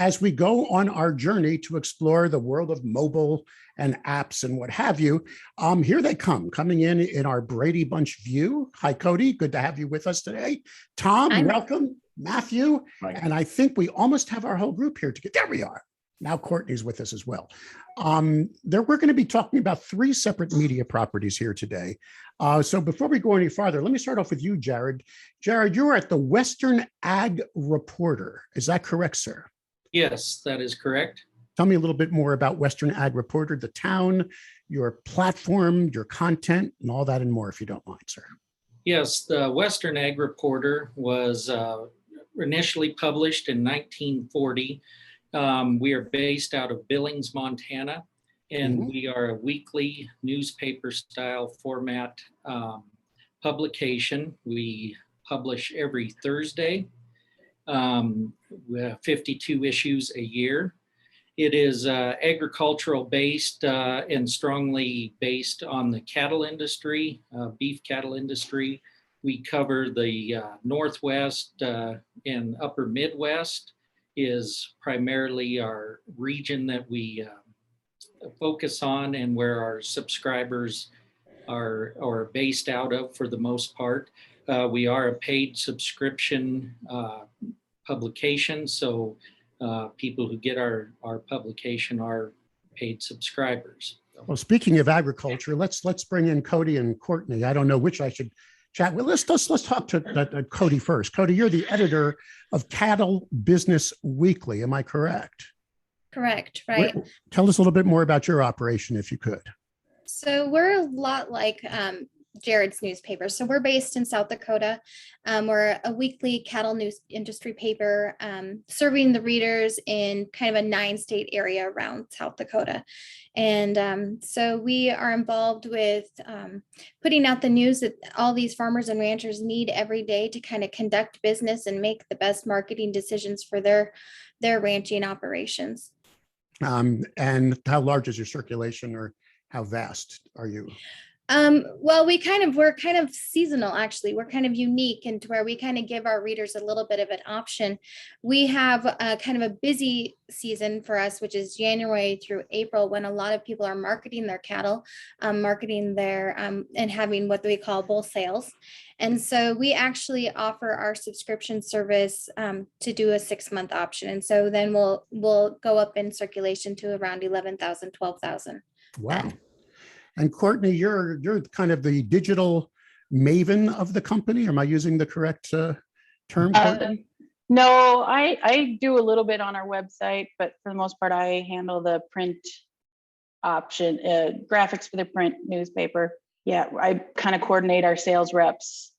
as we go on our journey to explore the world of mobile and apps and what have you, here they come, coming in our Brady Bunch view. Hi, Codi. Good to have you with us today. Tom, welcome. Matthew. Mike. And I think we almost have our whole group here together. There we are. Now Courtney's with us as well. We're going to be talking about 3 separate media properties here today. So before we go any farther, let me start off with you, Jared. Jared, you're at the Western Ag Reporter. Is that correct, sir? Yes, that is correct. Tell me a little bit more about Western Ag Reporter, the town, your platform, your content, and all that and more, if you don't mind, sir. Yes, the Western Ag Reporter was initially published in 1940. We are based out of Billings, Montana, and we are a weekly newspaper style format publication. We publish every Thursday. We have 52 issues a year. It is agricultural based and strongly based on the cattle industry, beef cattle industry. We cover the Northwest and Upper Midwest is primarily our region that we focus on and where our subscribers are based out of for the most part. We are a paid subscription publication, so people who get our publication are paid subscribers. Well, speaking of agriculture, let's bring in Codi and Courtney. I don't know which I should chat with. Let's talk to Codi first. Codi, you're the editor of Cattle Business Weekly. Am I correct? Correct, right. Tell us a little bit more about your operation, if you could. So we're a lot like Jared's newspaper. So we're based in South Dakota. We're a weekly cattle news industry paper serving the readers in kind of a 9-state area around South Dakota. And so we are involved with putting out the news that all these farmers and ranchers need every day to kind of conduct business and make the best marketing decisions for their ranching operations. And how large is your circulation, or how vast are you? Well, we're kind of seasonal, actually. We're kind of unique into where we kind of give our readers a little bit of an option. We have a kind of a busy season for us, which is January through April, when a lot of people are marketing their cattle, marketing their and having what we call bull sales. And so we actually offer our subscription service to do a 6-month option. And so then we'll go up in circulation to around 11,000, 12,000. Wow. And Courtney, you're kind of the digital maven of the company. Am I using the correct term, Courtney? No, I do a little bit on our website, but for the most part, I handle the print option, graphics for the print newspaper. Yeah, I kind of coordinate our sales reps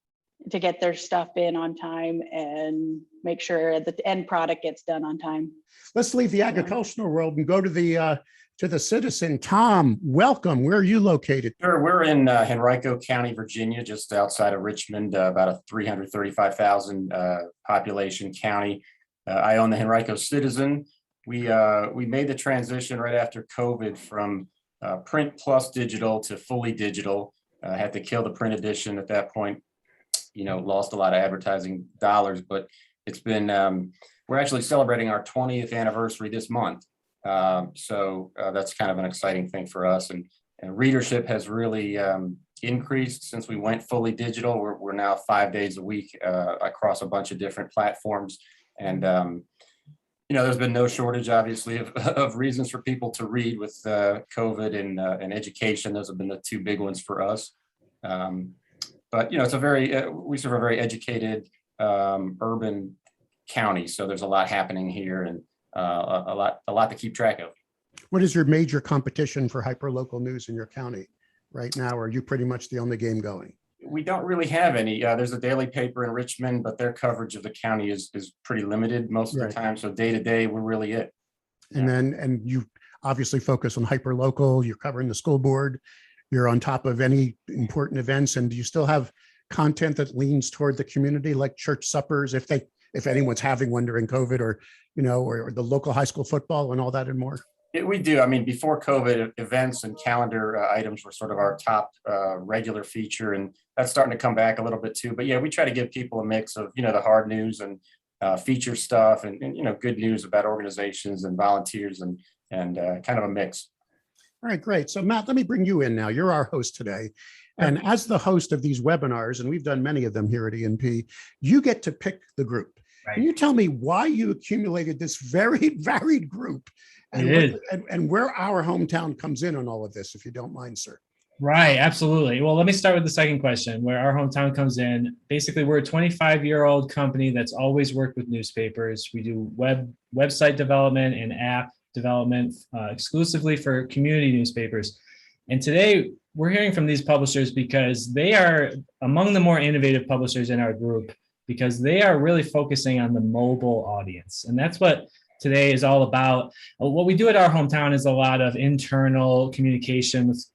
to get their stuff in on time and make sure that the end product gets done on time. Let's leave the agricultural world and go to the Citizen. Tom, welcome. Where are you located? Sure. We're in Henrico County, Virginia, just outside of Richmond, about a 335,000 population county. I own the Henrico Citizen. We made the transition right after COVID from print plus digital to fully digital. Had to kill the print edition at that point. Lost a lot of advertising dollars, but it's been, we're actually celebrating our 20th anniversary this month. So that's kind of an exciting thing for us, and readership has really increased since we went fully digital. We're now 5 days a week across a bunch of different platforms, and there's been no shortage, obviously, of reasons for people to read with COVID and education. Those have been the 2 big ones for us. But it's we serve a very educated urban county, so there's a lot happening here, and a lot to keep track of. What is your major competition for hyperlocal news in your county right now? Or are you pretty much the only game going? We don't really have any. There's a daily paper in Richmond, but their coverage of the county is pretty limited most of the time. So day to day, we're really it. And you obviously focus on hyperlocal. You're covering the school board. You're on top of any important events. And do you still have content that leans toward the community, like church suppers, if anyone's having one during COVID, or the local high school football and all that and more? We do. I mean, before COVID, events and calendar items were sort of our top regular feature, and that's starting to come back a little bit too. But yeah, we try to give people a mix of, the hard news and feature stuff and good news about organizations and volunteers and kind of a mix. All right, great. So Matt, let me bring you in now. You're our host today. And as the host of these webinars, and we've done many of them here at ENP, you get to pick the group. Right. Can you tell me why you accumulated this very varied group and where our hometown comes in on all of this, if you don't mind, sir? Right, absolutely. Well, let me start with the second question, where our hometown comes in. Basically, we're a 25-year-old company that's always worked with newspapers. We do website development and app development exclusively for community newspapers. And today we're hearing from these publishers because they are among the more innovative publishers in our group, because they are really focusing on the mobile audience. And that's what today is all about. What we do at our hometown is a lot of internal communication with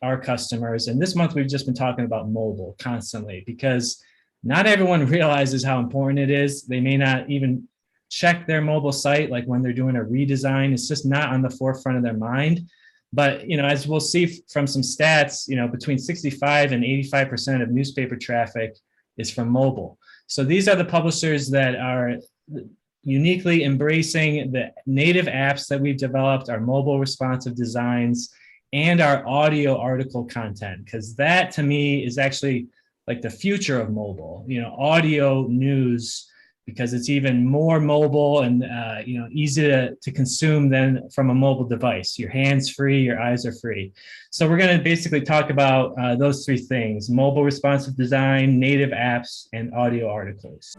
our customers. And this month we've just been talking about mobile constantly, because not everyone realizes how important it is. They may not even check their mobile site, like when they're doing a redesign. It's just not on the forefront of their mind. But, as we'll see from some stats, between 65 and 85% of newspaper traffic is from mobile. So these are the publishers that are uniquely embracing the native apps that we've developed, our mobile responsive designs, and our audio article content, because that to me is actually like the future of mobile, audio news, because it's even more mobile and easy to consume than from a mobile device. Your hands free, your eyes are free. So we're going to basically talk about those three things: mobile responsive design, native apps, and audio articles.